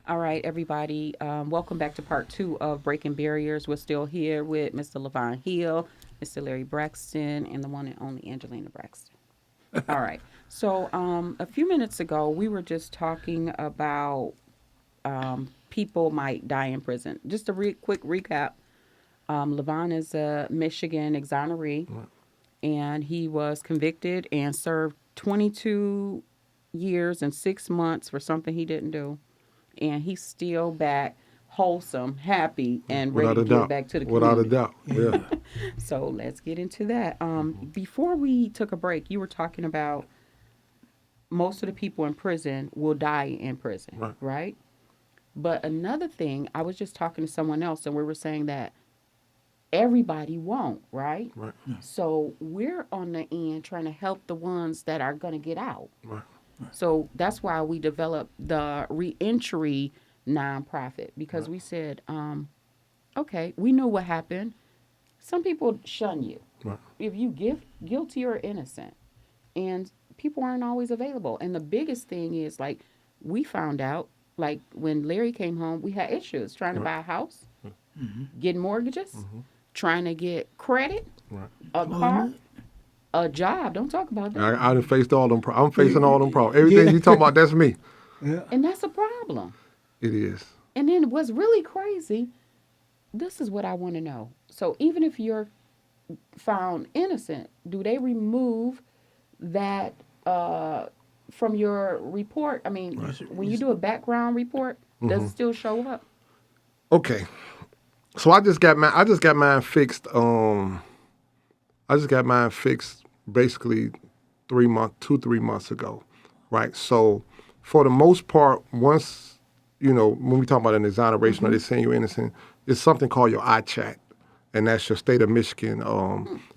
All right, everybody. Welcome back to part two of Breaking Barriers. We're still here with Mr. LaVone Hill, Mr. Larry Braxton, and the one and only Angelina Braxton. All right. So, a few minutes ago, we were just talking about people might die in prison. Just a quick recap. LaVon is a Michigan exoneree, Right. and he was convicted and served 22 years and 6 months for something he didn't do, and he's still back wholesome, happy, and ready Without to a give doubt. back to the Without a community. doubt. Yeah. So let's get into that. Hmm. Before we took a break, you were talking about most of the people in prison will die in prison, Right. right? But another thing, I was just talking to someone else, and we were saying that everybody won't, right? Right. So we're on the end trying to help the ones that are going to get out. Right. So that's why we developed the reentry nonprofit because Right. we said, okay, we know what happened. Some people shun you Right. if you give guilty or innocent, and people aren't always available. And the biggest thing is like we found out, like when Larry came home, we had issues trying to Right. buy a house, Mm-hmm. getting mortgages, Hmm. trying to get credit, Right. a car, a job. Don't talk about that. I done faced all them. I'm facing all them problems. Yeah. Everything you talking about, that's me. Yeah. And that's a problem. It is. And then what's really crazy, this is what I want to know. So even if you're found innocent, do they remove that from your report? I mean, Right. when you do a background report, does it still show up? Okay. So I just got mine fixed. I just got mine fixed basically 3 months ago, right? So for the most part, once when we talk about an exoneration or they're saying you're innocent, it's something called your I-chat, and that's your state of Michigan.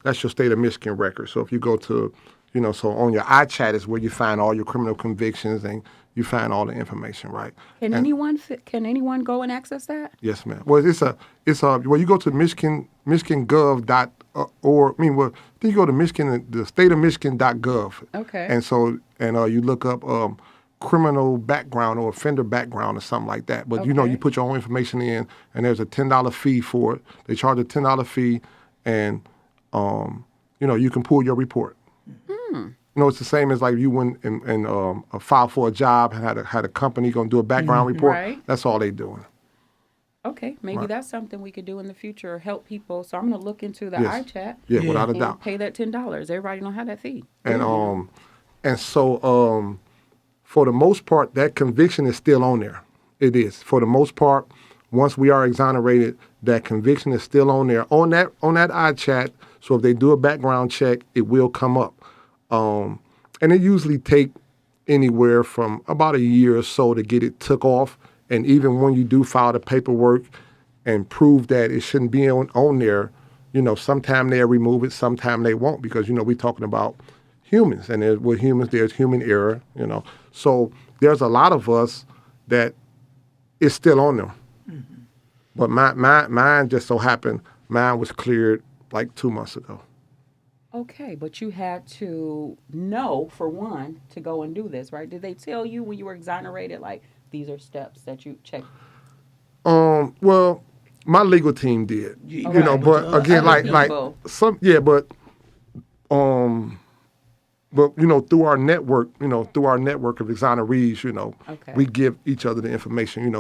That's your state of Michigan record. So if you go to, so on your I-chat is where you find all your criminal convictions and you find all the information, right? Can And anyone go and access that? yes, ma'am. Well, it's a well, you go to Michigan dot or I mean, well, then you go to Michigan, the state of Michigan.gov, Okay. and you look up criminal background or offender background or something like that. But you Okay. put your own information in, and there's a $10 fee for it. They charge a $10 fee, and you can pull your report. It's the same as like you went and file for a job and had a company going to do a background report. Right. That's all they doing. Okay, maybe Right. that's something we could do in the future, help people. So I'm going to look into the Yes. iChat Yeah, Yeah. without a and doubt. pay that $10. Everybody don't have that fee. And so for the most part, that conviction is still on there. It is for the most part. Once we are exonerated, that conviction is still on there on that iChat. So if they do a background check, it will come up. And it usually take anywhere from about a year or so to get it took off. And even when you do file the paperwork and prove that it shouldn't be on there, sometime they'll remove it, sometime they won't, because, we're talking about humans. And with humans, there's human error. So there's a lot of us that is still on them. But mine just so happened, mine was cleared like 2 months ago. Okay, but you had to know, for one, to go and do this, right? Did they tell you when you were exonerated, like, these are steps that you check? Well, my legal team did, Okay. but again, Other like people. um, through our network, through our network of exonerees, Okay. we give each other the information.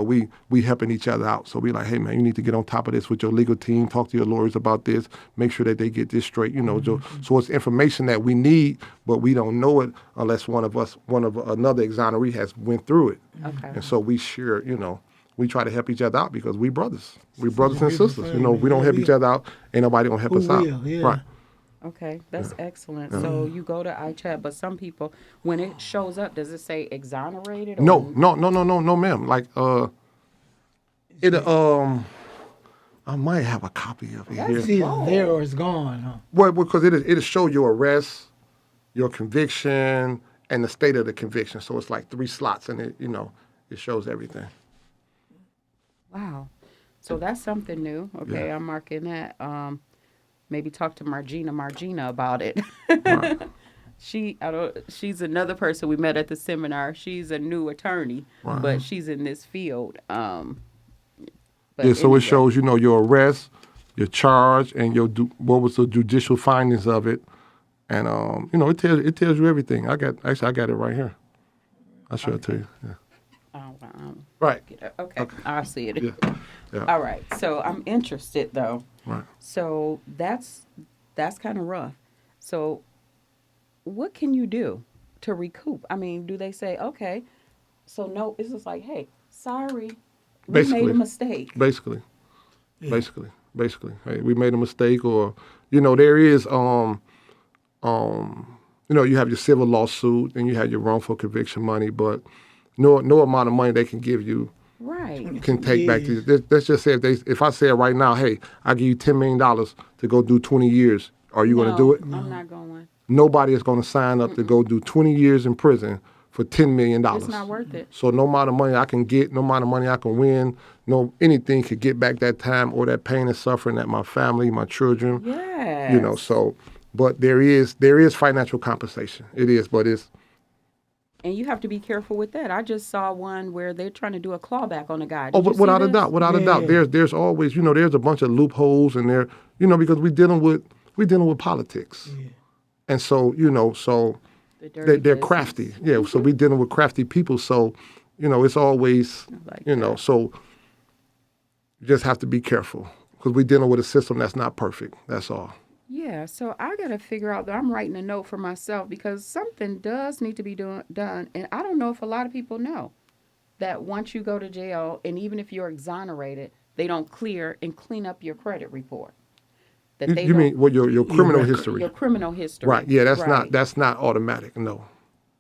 We helping each other out. So we like, hey man, you need to get on top of this with your legal team. Talk to your lawyers about this. Make sure that they get this straight. So it's information that we need, but we don't know it unless one of another exoneree has went through it. Okay. And so we share. We try to help each other out because we brothers. We brothers and sisters. We don't help each other out. Ain't nobody gonna help Who us out. will, yeah. Right. Okay, that's excellent. So you go to iChat, but some people, when it shows up, does it say exonerated? Or No, ma'am. Like it I might have a copy of it That's here. It's either Oh. there or it's gone, huh? Well, because it'll show your arrest, your conviction, and the state of the conviction. So it's like 3 slots, and it shows everything. Wow. So that's something new. Okay, Yeah. I'm marking that. Maybe talk to Margina about it. Right. She's another person we met at the seminar. She's a new attorney, but she's in this field. Yeah, But so it anyway, shows, your arrest, your charge, and what was the judicial findings of it, and it tells you everything. I got it right here. I'll show it to you. Yeah. oh, wow. Right. Okay, I see it. Yeah. Yeah. All right, so I'm interested though. Right. So that's kind of rough. So what can you do to recoup? I mean, do they say, okay, so no, it's just like, hey, sorry, we made Basically. a mistake. Basically. Basically. Hey, we made a mistake, or there is you have your civil lawsuit and you have your wrongful conviction money, but no amount of money they can give you Right. can take back to you. Let's just say if I said right now, hey, I give you $10 million to go do 20 years, are you going to do it? I'm not going. Nobody is going to sign up to go do 20 years in prison for $10 million. It's not worth it. So no amount of money I can get, no amount of money I can win, no anything could get back that time or that pain and suffering that my family, my children, Yes. so, but there is financial compensation. It is, but it's, And you have to be careful with that. I just saw one where they're trying to do a clawback on a guy. oh, Did you but see without a this? doubt, there's always, there's a bunch of loopholes in there, because we're dealing with politics. Yeah. And so, The dirty they're business. crafty. Yeah, so we're dealing with crafty people. So, it's always, Like that. so you just have to be careful because we're dealing with a system that's not perfect. That's all. Yeah, so I got to figure out that I'm writing a note for myself because something does need to be done. And I don't know if a lot of people know that once you go to jail, and even if you're exonerated, they don't clear and clean up your credit report. That You, they you don't, mean your criminal record. history? your criminal history. Right. Yeah, Right. that's not automatic. No.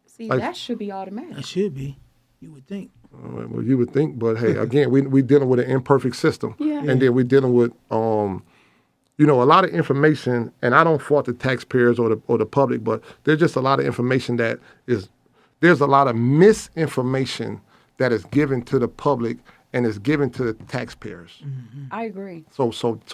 See, like- that should be automatic. That should be. You would think. Well, you would think, but hey, again, we dealing with an imperfect system, Yeah. and then we're dealing with a lot of information. And I don't fault the taxpayers or the public, but there's just a lot of information there's a lot of misinformation that is given to the public and is given to the taxpayers. I agree. So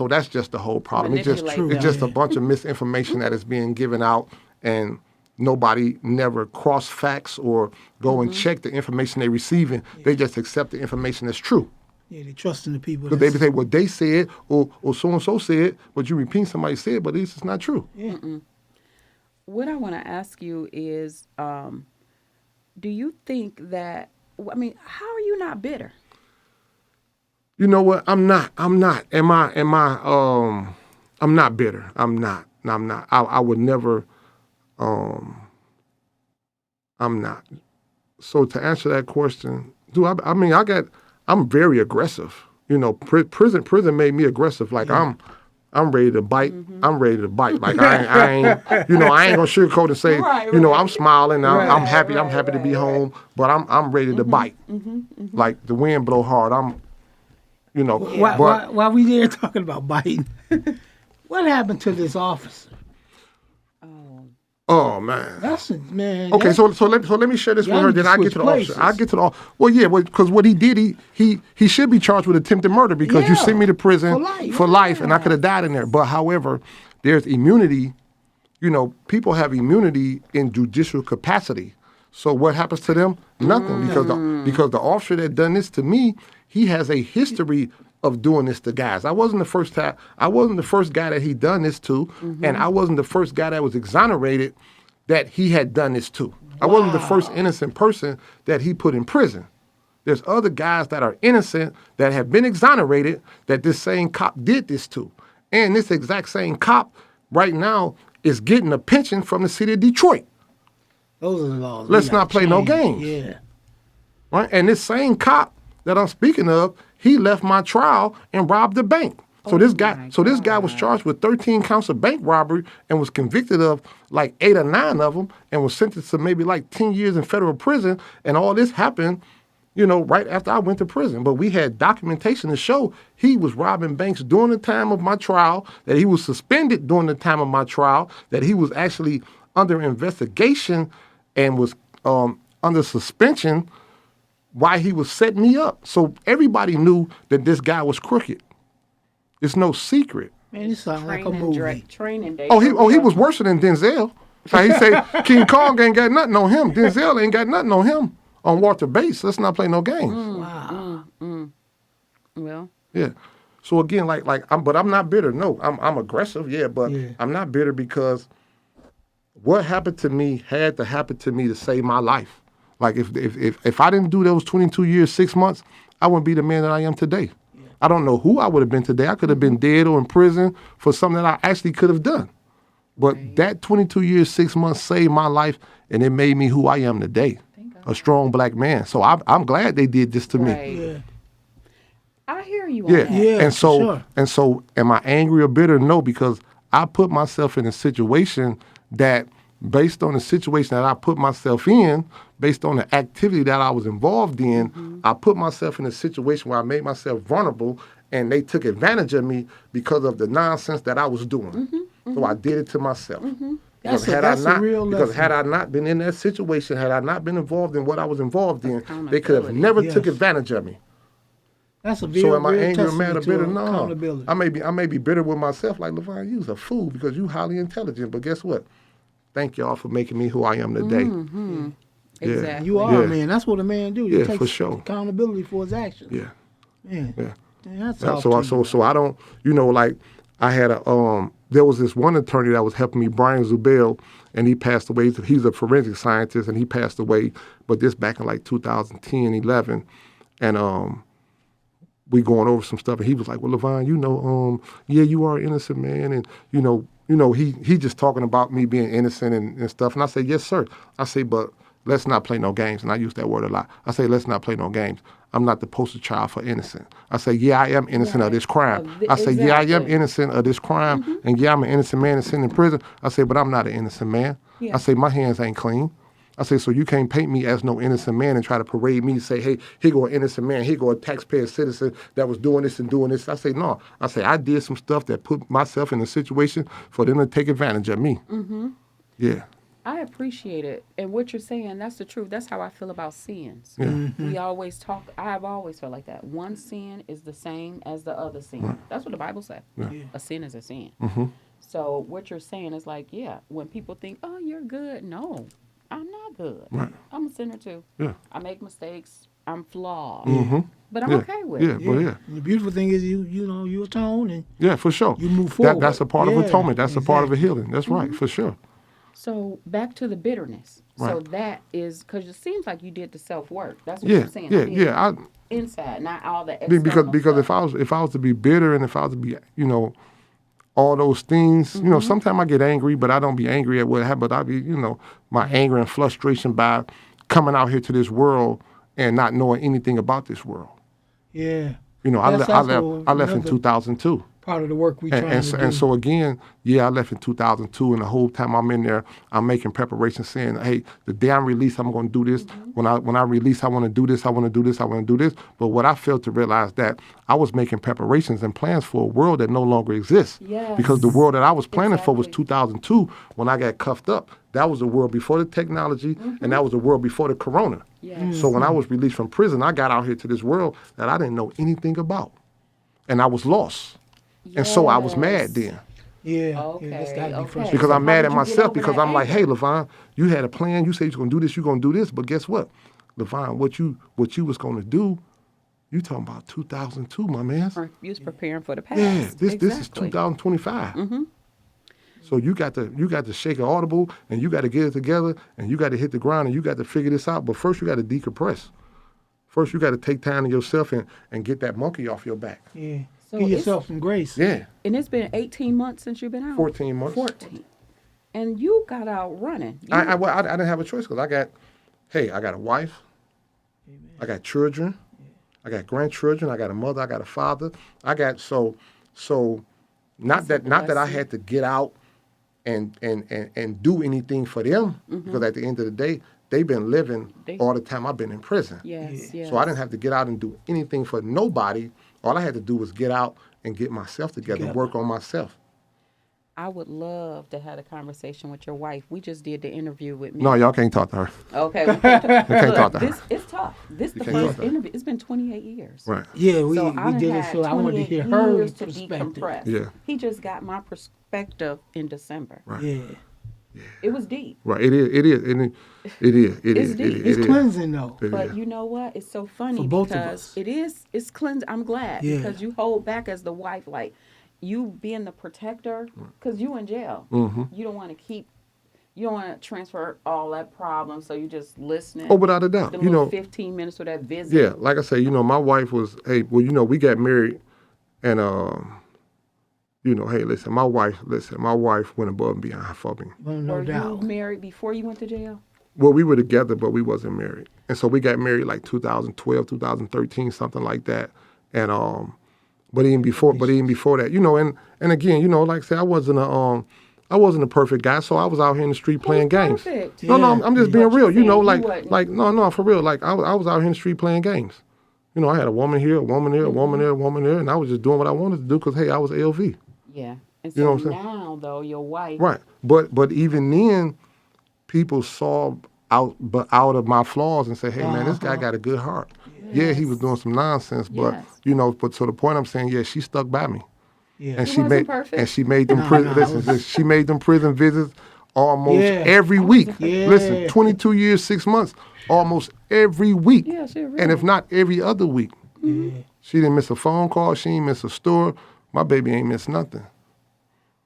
that's just the whole problem. Manipulate It's just a them. bunch of misinformation that is being given out, and nobody never cross facts or go and check the information they're receiving. They just accept the information as true. Yeah, they trusting the people. Because they say, well, they said, or so and so said, but you repeat somebody said, but it's just not true. Yeah. What I want to ask you is, do you think that? I mean, how are you not bitter? You know what? I'm not. Am I? I'm not bitter. I'm not. I would never. I'm not. So to answer that question, I'm very aggressive. Prison made me aggressive. Like I'm ready to bite. I'm ready to bite. Like I ain't I ain't gonna sugarcoat and say, Right, I'm smiling. I'm happy. I'm right, happy to be right. home. But I'm ready to bite. Like the wind blow hard. While we there talking about Biden, what happened to this officer? Oh man. That's a man. Okay, that- so let me share this with Y'all her. need Then to I get switch to the officer. places. I get to the well, yeah, because what he did, he should be charged with attempted murder because you Yeah, sent me to prison for life, and I could have died in there. But however, there's immunity. People have immunity in judicial capacity. So what happens to them? Nothing, because the officer that done this to me, he has a history of doing this to guys. I wasn't the first guy that he done this to, and I wasn't the first guy that was exonerated that he had done this to. I wasn't the first innocent person that he put in prison. There's other guys that are innocent that have been exonerated that this same cop did this to. And this exact same cop right now is getting a pension from the city of Detroit. Those are the laws. Let's We gotta not play no change. games. Yeah. Right? And this same cop that I'm speaking of, he left my trial and robbed a bank. So this guy was charged with 13 counts of bank robbery and was convicted of like 8 or 9 of them and was sentenced to maybe like 10 years in federal prison. And all this happened, right after I went to prison. But we had documentation to show he was robbing banks during the time of my trial, that he was suspended during the time of my trial, that he was actually under investigation and was under suspension while he was setting me up. So everybody knew that this guy was crooked. It's no secret. Man, this sounds like a movie. Training day. Oh, he was worse than Denzel. So he say King Kong ain't got nothing on him. Denzel ain't got nothing on him on Walter Bates. Let's not play no games. Wow. Well, Yeah. So again, but I'm not bitter. No, I'm aggressive. Yeah, but Yeah. I'm not bitter because what happened to me had to happen to me to save my life. Like if I didn't do those 22 years, 6 months, I wouldn't be the man that I am today. I don't know who I would have been today. I could have been dead or in prison for something that I actually could have done. But that 22 years, 6 months saved my life, and it made me who I am today, a strong black man. So I'm glad they did this to me. right. Yeah. I hear you on Yeah. that. Yeah. And so sure. and so am I angry or bitter? No, because I put myself in a situation that based on the situation that I put myself in, based on the activity that I was involved in, I put myself in a situation where I made myself vulnerable and they took advantage of me because of the nonsense that I was doing. So I did it to myself. Because That's a real because lesson. had I not been in that situation, had I not been involved in what I was involved in, they could have Accountability. never Yes. took advantage of me. That's a So real, am I real angry or testament mad or to bitter? No. accountability. I may be bitter with myself, like LaVone, you's a fool because you highly intelligent. But guess what? Thank y'all for making me who I am today. Yeah. Exactly. You are Yeah. a man. That's what a man do. He Yeah, takes for sure. accountability for his actions. Yeah. Man. Yeah. Man, that's Yeah, all so I don't, like I had there was this one attorney that was helping me, Brian Zubel, and he passed away. He's a forensic scientist, and he passed away. But this back in like 2010, 11, and we going over some stuff, and he was like, "Well, LaVone, yeah, you are an innocent man, and he just talking about me being innocent and stuff." And I said, "Yes, sir." I say, "But let's not play no games." And I use that word a lot. I say, "Let's not play no games. I'm not the poster child for innocent." I say, "Yeah, I am innocent of this crime." I say, "Yeah, I am Exactly. innocent of this crime, and yeah, I'm an innocent man that's sitting in prison." I say, "But I'm not an innocent man." Yeah. I say, "My hands ain't clean." I say, "So you can't paint me as no innocent man and try to parade me, say, hey, here go an innocent man, here go a taxpayer citizen that was doing this and doing this." I say, "No." I say, "I did some stuff that put myself in a situation for them to take advantage of me." Yeah. I appreciate it. And what you're saying, that's the truth. That's how I feel about sins. Yeah. We always talk, I've always felt like that. One sin is the same as the other sin. That's what the Bible says. A sin is a sin. So what you're saying is like, yeah, when people think, oh, you're good. No, I'm not good. Right. I'm a sinner too. Yeah. I make mistakes. I'm flawed. Mm-hmm. But I'm Yeah. okay with Yeah, it. well, yeah. And the beautiful thing is you atone and Yeah, for sure. You move forward. That's a part of Yeah, atonement. That's a part of a exactly. healing. That's right, for sure. So back to the bitterness. So Right. that is, because it seems like you did the self-work. That's what Yeah, you're saying. yeah, I did yeah. inside, not all the Because external if stuff. I was to be bitter and if I was to be all those things, sometimes I get angry, but I don't be angry at what happened. But I be my anger and frustration by coming out here to this world and not knowing anything about this world. yeah. I That's left in another 2002. part of the work we trying to do. And so again, yeah, I left in 2002, and the whole time I'm in there, I'm making preparations, saying, "Hey, the day I'm released, I'm going to do this. When I release, I want to do this. I want to do this. I want to do this." But what I failed to realize that I was making preparations and plans for a world that no longer exists. Yes. Because the world that I was planning for was Exactly. 2002 when I got cuffed up. That was the world before the technology, and that was the world before the corona. Yes. So when I was released from prison, I got out here to this world that I didn't know anything about, and I was lost. And so I was mad then. yeah. Okay, Yeah, that's gotta be okay. frustrating. Because So I'm how mad did at you get myself over because that I'm like, "Hey, anger? LaVone, you had a plan. You said you're going to do this, you're going to do this. But guess what? LaVone, what you was going to do, you talking about 2002, my man. You was preparing for the past. Yeah, this is Exactly. 2025. So you got to shake an audible, and you got to get it together, and you got to hit the ground, and you got to figure this out. But first you got to decompress. First you got to take time to yourself and get that monkey off your back. Yeah. So Give it's- yourself some grace. Yeah, And it's been 18 months since you've been out. 14 months. 14. And you got out running. Well, I didn't have a choice because I got a wife, I got children, I got grandchildren, I got a mother, I got a father, I got so not that I blessing. had to get out and do anything for them because at the end of the day they've been living all the time I've been in prison. Yes, yes. So I didn't have to get out and do anything for nobody. All I had to do was get out and get myself together, work on myself. I would love to have a conversation with your wife. We just did the interview with me. No, y'all can't talk to her. Okay. We can't can't talk to her. This it's tough. This the can't talk first to her. interview. It's been 28 years. Right. Yeah, we So I done did it, had so I wanted to 28 hear her years to perspective. decompress. Yeah. He just got my perspective in December. Right. Yeah. It was deep. Right. It is. It is. It is. It It's is. deep. It's is. cleansing though. It But is. you know what? It's so funny For both of because us. it's cleanse. I'm glad Yeah. because you hold back as the wife, like you being the protector, because you in jail. Mm-hmm. You don't want to you don't want to transfer all that problem, so you just listening. Oh, without a doubt. The You little know. 15 minutes for that visit. Yeah. Like I say, my wife was. Hey, well, we got married, and hey, listen, my wife went above and beyond for me. Well, no Were doubt. you married before you went to jail? Well, we were together, but we wasn't married, and so we got married like 2012, 2013, something like that, and but even before that, and again, like I said, I wasn't a perfect guy, so I was out here in the street playing games. Perfect. No, Yeah. I'm just But being you real, said you like wasn't. no, for real, like I was out here in the street playing games. I had a woman here, a woman there, a woman there, a woman there, and I was just doing what I wanted to do because hey, I was LV. Yeah. And You know so what I'm saying? now, though, your wife. Right, but even then, people saw out of my flaws and say, hey man, this guy got a good heart. Yeah, he was doing some nonsense, but Yes. but so the point I'm saying, yeah, she stuck by me. Yeah. And He she wasn't made perfect. and she made them prison listen, she made them prison visits almost Yeah. every week. Yeah. Listen, 22 years, 6 months, almost every week. Yeah, she really. And if not every other week. Yeah. She didn't miss a phone call, she didn't miss a store. My baby ain't missed nothing.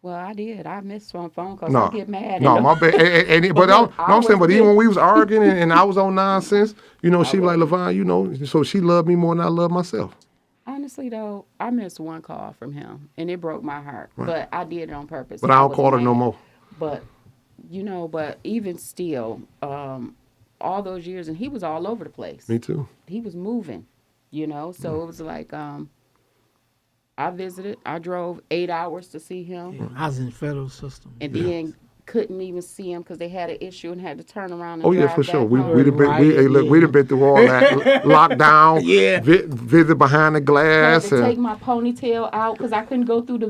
Well, I did. I missed one phone call. No, I get mad. no, and my baby. But But look, I I'm saying, was but even with- when we was arguing and I was on nonsense, she was like, was. LaVone, so she loved me more than I love myself. Honestly, though, I missed one call from him, and it broke my heart. But I did it on purpose. But I don't was call her no mad. more. But, but even still, all those years, and he was all over the place. Me too. He was moving, So it was like I visited. I drove 8 hours to see him. Yeah. I was in the federal system. And then couldn't even see him because they had an issue and had to turn around and Oh yeah, drive for sure. back We home. we'd have been Right, we'd have been through all that lockdown. Yeah. Visit behind the I had glass. to And, take my ponytail out because I couldn't go through the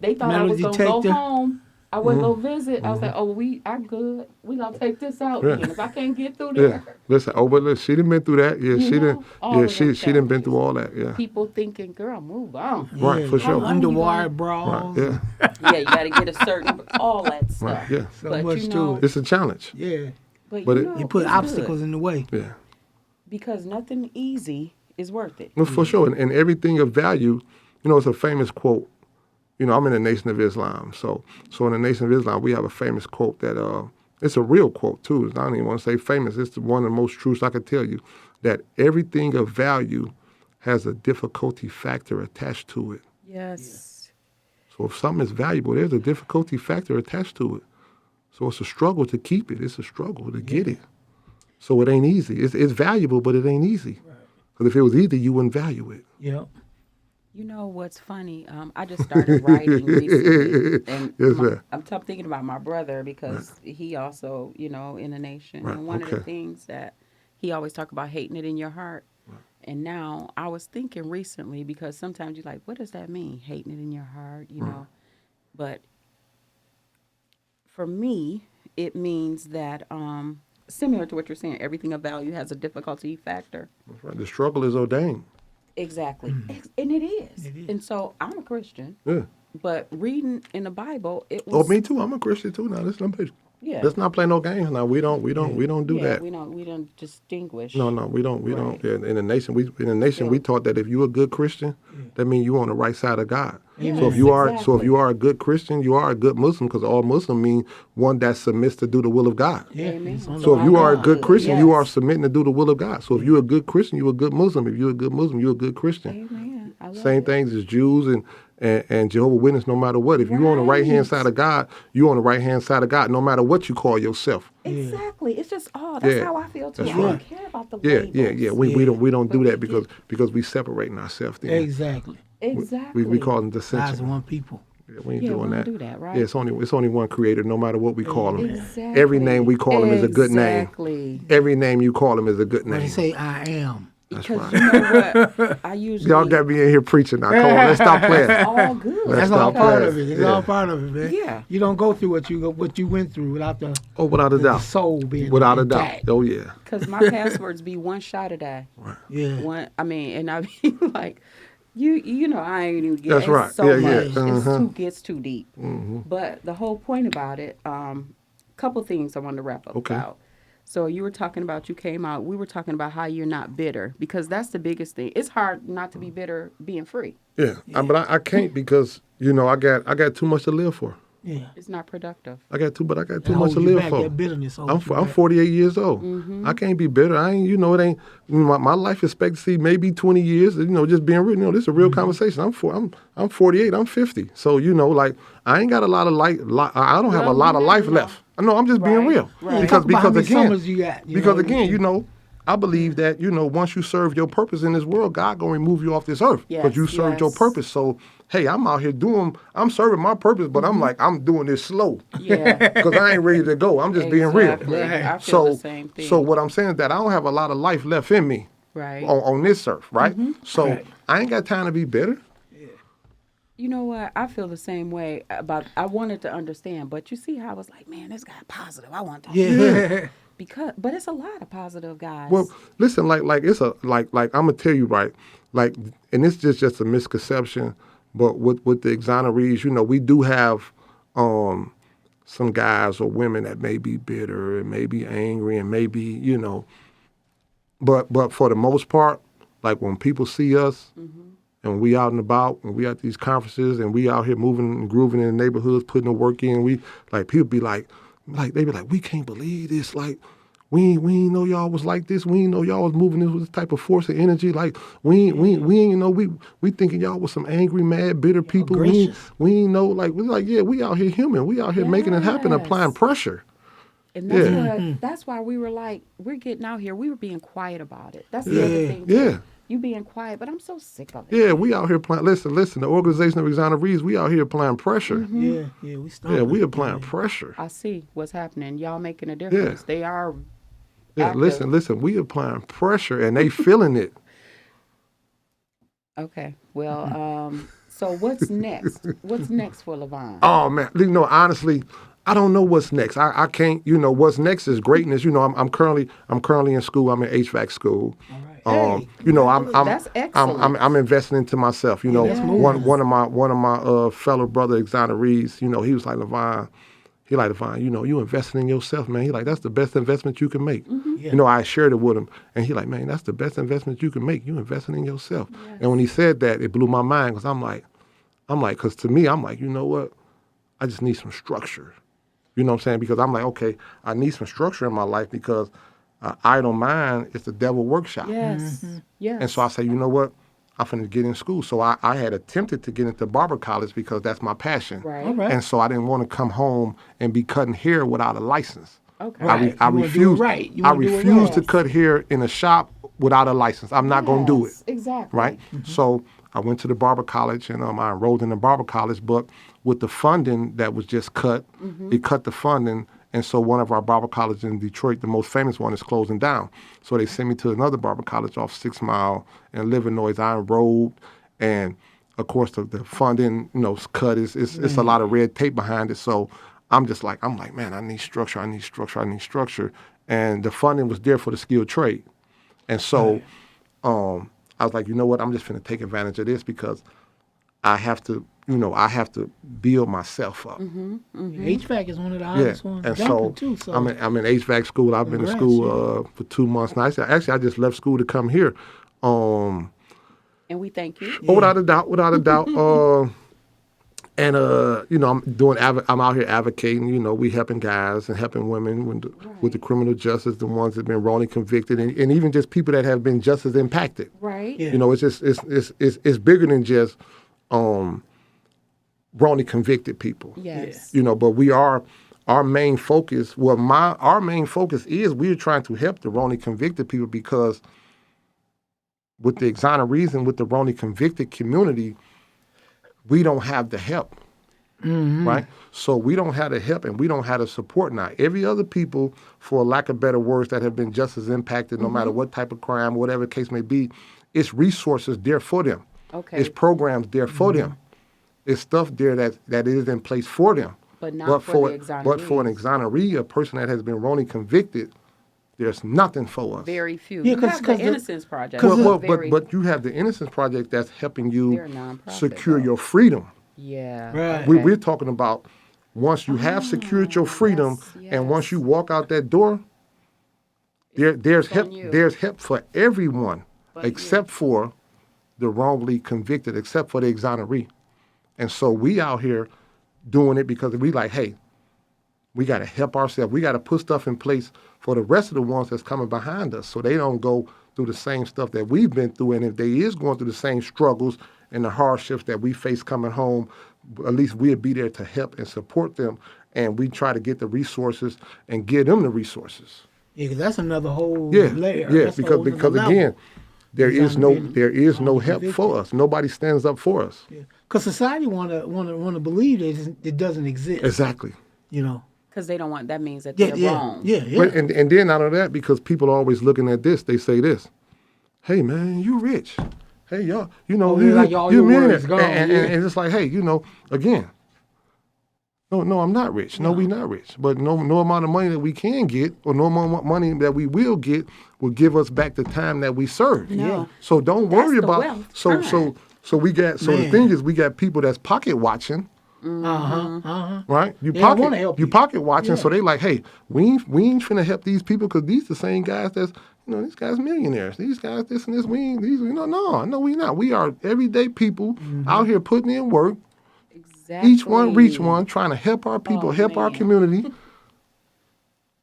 they thought I Metal was gonna go detector. home. I wouldn't go visit. I was like, I'm good. We gonna take this out Yeah. then. If I can't get through yeah. there. Listen. Oh, but listen, she done been through that. Yeah, You she know, done. all Yeah, of she them she done been challenges. through all that. Yeah. People thinking, girl, move on. Right, for sure. long you Underwire gonna- bras. Right. Yeah. Yeah, you gotta get a certain all that stuff. Right. Yeah. So But much you to know, it. It's a challenge. Yeah. But You put it's obstacles good in the way. Yeah. because nothing easy is worth it. No, for sure. And everything of value, it's a famous quote. I'm in the Nation of Islam. So in the Nation of Islam, we have a famous quote that it's a real quote too. I don't even want to say famous. It's one of the most truths I could tell you, that everything of value has a difficulty factor attached to it. Yes. So if something is valuable, there's a difficulty factor attached to it. So it's a struggle to keep it. It's a struggle to get it. So it ain't easy. It's valuable, but it ain't easy. Because if it was easy, you wouldn't value it. Yep. You know what's funny? I just started writing recently, and Yes, ma'am. I'm thinking about my brother because he also, in the nation. Right, And one of the okay. things that he always talk about, hating it in your heart. And now I was thinking recently, because sometimes you're like, what does that mean? Hating it in your heart, know? But for me, it means that similar to what you're saying, everything of value has a difficulty factor. That's right. The struggle is ordained. Exactly. And it is. It is. And so I'm a Christian, Yeah. but reading in the Bible, it Oh, was. me too. I'm a Christian too. Now Yeah. let's not play no games. Now we don't do Yeah, that. we don't distinguish. No, we don't. Right. Yeah, in the nation, we taught that if you're a good Christian, that means you're on the right side of God. Yes, So if you are, exactly. a good Christian, you are a good Muslim, because all Muslim mean one that submits to do the will of God. Yeah. Amen. It's on So the if you are a line. good Christian, you are Yes. submitting to do the will of God. So if you're a good Christian, you're a good Muslim. If you're a good Muslim, you're a good Christian. Amen. I love Same it. things as Jews and Jehovah's Witness, no matter what. If you're on the right hand Right. side of God, you're on the right hand side of God, no matter what you call yourself. Exactly. It's just that's Yeah. how I feel too. That's I don't right. care about the Yeah, labels. We don't do But that we because we separating ourselves. Then. Exactly. Exactly. We call them God's dissension. one people. Yeah, we ain't Yeah, we doing don't that. do that, right? Yeah, it's only one creator, no matter what we call him. Exactly. Every name we call him is a good name. Exactly. Every name you call him is a good When they name. say I am. Because you know what? I usually Y'all got me in here preaching now. Come on, let's stop playing. all good. Let's That's all stop part playing. of it. It's Yeah. all part of it, man. Yeah. You don't go through what you went through without the, Oh, without a the doubt. soul being Without a doubt. intact. Oh yeah. Because my passwords be one shot a day. Yeah. And I be like, You know I ain't even get That's it's right. so Yeah, much. yeah. It's Uh-huh. too gets too deep. But the whole point about it, couple things I wanted to wrap up Okay. about. So you were talking about you came out. We were talking about how you're not bitter because that's the biggest thing. It's hard not to be bitter being free. Yeah. But I can't because I got too much to live for. Yeah. It's not productive. But I got That too much holds to you live back. for. That bitterness I'm holds you I'm back. 48 years old. Mm-hmm. I can't be bitter. I ain't, it ain't my life expectancy maybe 20 years. Just being real. This is a real conversation. I'm 48. I'm 50. So like I ain't got a lot of I don't have a Well, lot you of life never know. left. No, I'm just being Right, real. Yeah, right. talk about how many Again, summers you got. because again, I believe that once you serve your purpose in this world, God gonna remove you off this earth because you Yes, served your yes. purpose. So hey, I'm out here I'm serving my purpose, but I'm doing this slow Yeah. because I ain't ready to go. I'm just being real. Exactly. Right. I feel the So same thing. so what I'm saying is that I don't have a lot of life left in me Right. on this earth, right? So Right. I ain't got time to be bitter. You know what? I feel the same way about. I wanted to understand, but you see how I was like, man, this guy positive. I want to Yeah. but it's a lot of positive Well, guys. listen, like it's a like I'm gonna tell you right, like, and it's just a misconception. But with the exonerees, we do have some guys or women that may be bitter and may be angry and maybe but for the most part, like when people see us and we out and about and we at these conferences and we out here moving and grooving in the neighborhoods, putting the work in, we like people be like they be like, we can't believe this, like we ain't know y'all was like this. We ain't know y'all was moving this with this type of force and energy. Like we ain't know we thinking y'all was some angry, mad, bitter people. gracious. We ain't know like we like yeah we out here human. We out here making it happen, applying Yes. pressure. And that's Yeah. that's why we were like, we're getting out here. We were being quiet about it. That's the other Yeah. thing. Yeah. Too. You being quiet, but I'm so sick of it. Yeah, we out here playing. Listen. The organization of exonerees, we out here applying pressure. Yeah. Yeah. We stopped. Yeah, we applying pressure. I see what's happening. Y'all making a difference. They are Yeah, active. listen. We applying pressure, and they feeling it. Okay. Well, so what's next? What's next for LaVone? Oh man, honestly, I don't know what's next. I can't. What's next is greatness. I'm currently in school. I'm in HVAC school. All right. Hey, I'm That's excellent. I'm investing into myself. that's moving. One of my fellow brother exonerees. He was like, LaVone. He like, LaVone, you investing in yourself, man. He like, that's the best investment you can make. Yeah. I shared it with him, and he like, man, that's the best investment you can make. You investing in yourself. And when he said that, it blew my mind because I'm like, because to me, I'm like, you know what? I just need some structure. You know what I'm saying? Because I'm like, okay, I need some structure in my life because idle mind is the devil workshop. Yes. Yes. And so I say, you know what? I'm finna get in school. So I had attempted to get into barber college because that's my passion. Right. All right. And so I didn't want to come home and be cutting hair without a license. Okay. Right. I You wanna do it refuse. right. You I wanna do it refuse right. to cut hair in a shop without a license. I'm not gonna do it. Yes, exactly. Right. So I went to the barber college and I enrolled in the barber college, but with the funding that was just cut, it cut the funding. And so one of our barber colleges in Detroit, the most famous one, is closing down. So they sent me to another barber college off 6 Mile in Livernois. I enrolled, and of course the funding, is cut. It's a lot of red tape behind it. So I'm like, man, I need structure. And the funding was there for the skilled trade. And so I was like, you know what? I'm just going to take advantage of this because I have to build myself up. HVAC is one of the Yeah, hardest ones. and Jumping so, too. So I'm in HVAC school. I've been in Congrats, school for 2 months now. Actually, I just left school to come here. And we thank you. Without a doubt. And I'm out here advocating. We helping guys and helping women with the criminal justice, the ones that have been wrongly convicted, and even just people that have been just as impacted. Right. Yeah. It's just it's bigger than just wrongly convicted people. Yes. But we are our main focus. Well, our main focus is we're trying to help the wrongly convicted people because with the exonerees and with the wrongly convicted community, we don't have the help. Right? So we don't have the help and we don't have the support now. Every other people, for lack of better words, that have been just as impacted, no matter what type of crime, whatever the case may be, it's resources there for them. Okay. It's programs there for them. It's stuff there that is in place for them. But not for the exoneree. But for an exoneree, a person that has been wrongly convicted, there's nothing for us. Very few. Yeah, You 'cause- have 'cause the the- Innocence Project. 'cause Well, the- but you have the Innocence Project that's helping you They're a nonprofit, secure though. your freedom. Yeah. Right. We, Okay. we're talking about once you have secured your freedom, yes, and once you yes. walk out that door, there's it's on help. you. There's help for everyone, But you. except for the wrongly convicted, except for the exoneree. And so we out here doing it because we like, hey, we got to help ourselves. We got to put stuff in place for the rest of the ones that's coming behind us, so they don't go through the same stuff that we've been through. And if they is going through the same struggles and the hardships that we face coming home, at least we'll be there to help and support them. And we try to get the resources and give them the resources. Yeah, 'cause that's another whole Yeah, layer. yeah, That's a because whole nother because level. again, there is no Exonerated, help for us. Nobody stands up for us. Because society wanna believe that it doesn't exist. Exactly. You know. Because they don't want, that means that Yeah, they're yeah, wrong. yeah, yeah. But, and then out of that, because people are always looking at this, they say this: "Hey man, you rich. Hey y'all, you know, Oh, yeah, like all you your millionaire." words gone, And, yeah. and it's like, hey, you know, again, no, I'm not rich. No, we not rich. But no amount of money that we can get, or no amount of money that we will get, will give us back the time that we served. No. So don't That's worry the about. wealth, So time. we got. So the Man. thing is, we got people that's pocket watching. Right? You They pocket, wanna help you you. pocket watching, so Yeah. they like, hey, we ain't finna help these people because these the same guys that's, you know, these guys millionaires, these guys this and this, we ain't, these, you know, no, we not. We are everyday people out here putting in work, Exactly. each one reach one, trying to help our people, Oh, help our man. community.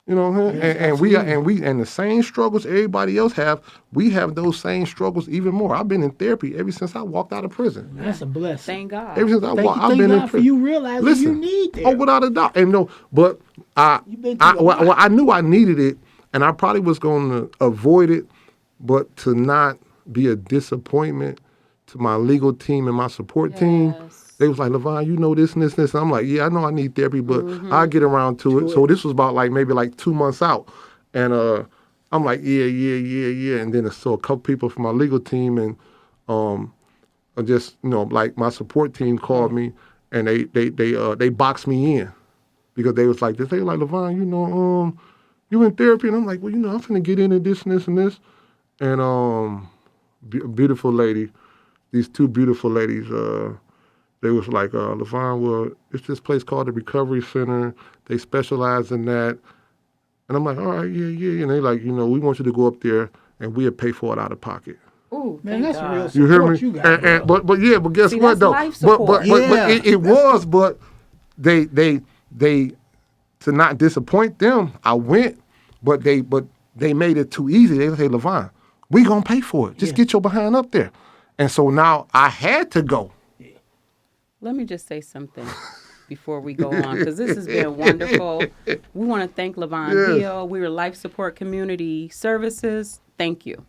You know what I'm saying? Yes, And the same struggles everybody else have, we have those same struggles even more. I've been in therapy ever since I walked out of prison. That's a blessing. Thank God. Ever since I Thank walked, you, I've thank been in God for prison. you realizing you need Oh, therapy. without a doubt. And no, but You've been through a lot. I knew I needed it, and I probably was going to avoid it, but to not be a disappointment to my legal team and my support team. Yes. They was like, LaVone, you know this and this and this. And I'm like, yeah, I know I need therapy, but I'll get around to it. So this was about maybe 2 months out. And I'm like, yeah. And then so a couple people from my legal team and just, you know, like my support team called me and they boxed me in because they was like this. They were like, LaVone, you know, you in therapy? And I'm like, well, you know, I'm finna get into this and this and this. And beautiful lady, these two beautiful ladies, they was like, LaVone, well, it's this place called the Recovery Center. They specialize in that. And I'm like, all right, yeah. And they like, you know, we want you to go up there and we'll pay for it out of pocket. Ooh, Man, thank that's God. real You hear me? support you got. And, bro. but guess See, what that's though? life But support. Yeah. it was, but they to not disappoint them, I went, but they made it too easy. They say, LaVone, we gonna pay for it. Just get your behind up there. And so now I had to go. Let me just say something before we go on, because this has been wonderful. We want to thank LaVone Yes. Hill. We're Life Support Community Services. Thank you.